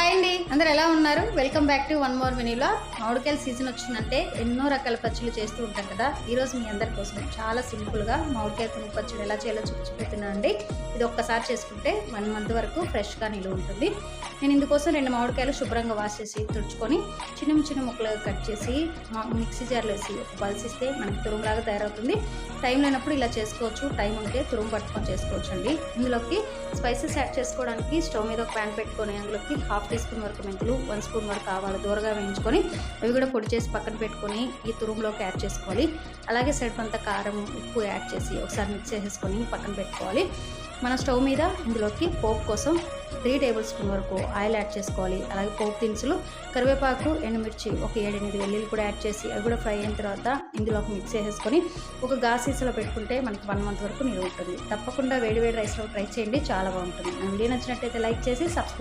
Hi అండి, అందరు ఎలా ఉన్నారు? Welcome back to one more mini vlog. మామిడికాయల సీజన్ వచ్చిందంటే ఎన్నో రకాల పచ్చళ్ళు చేస్తూ ఉంటాం కదా. ఈరోజు మీ అందరి కోసం చాలా సింపుల్గా మామిడికాయ తురుము పచ్చడి ఎలా చేయాలో చూపించుకుంటున్నాను అండి. ఇది ఒక్కసారి చేసుకుంటే 1 మంత్ వరకు ఫ్రెష్గా నిలువ ఉంటుంది. నేను ఇందుకోసం 2 మామిడికాయలు శుభ్రంగా వాష్ చేసి తుడుచుకొని చిన్న చిన్న ముక్కలుగా కట్ చేసి మిక్సీ జార్లో వేసి ఒక పల్స్ ఇస్తే మనకి తురుములాగా తయారవుతుంది. టైం లేనప్పుడు ఇలా చేసుకోవచ్చు, టైం ఉంటే తురుము పట్టుకొని చేసుకోవచ్చు అండి. ఇందులోకి స్పైసెస్ యాడ్ చేసుకోవడానికి స్టవ్ మీద ఒక ప్యాన్ పెట్టుకొని అందులోకి 1/2 టీ స్పూన్ వరకు మెంతులు, 1 స్పూన్ వరకు ఆవాలు దూరగా వేయించుకొని అవి కూడా పొడి చేసి పక్కన పెట్టుకొని ఈ తురుములోకి యాడ్ చేసుకోవాలి. అలాగే సరిపంత కారం, ఉప్పు యాడ్ చేసి ఒకసారి మిక్స్ చేసేసుకొని పక్కన పెట్టుకోవాలి. మన స్టవ్ మీద ఇందులోకి పోపు కోసం 3 టేబుల్ స్పూన్ వరకు ఆయిల్ యాడ్ చేసుకోవాలి. అలాగే పోపు దినుసులు, కరివేపాకు, ఎండుమిర్చి ఒక 7-8 వెల్లుల్లి కూడా యాడ్ చేసి అవి కూడా ఫ్రై అయిన తర్వాత ఇందులోకి మిక్స్ చేసేసుకొని ఒక గాజు సీసాలో పెట్టుకుంటే మనకి 1 మంత్ వరకు నిలువ ఉంటుంది. తప్పకుండా వేడి రైస్లో ట్రై చేయండి, చాలా బాగుంటుంది. నా వీడియో నచ్చినట్టయితే లైక్ చేసి సబ్స్క్రైబ్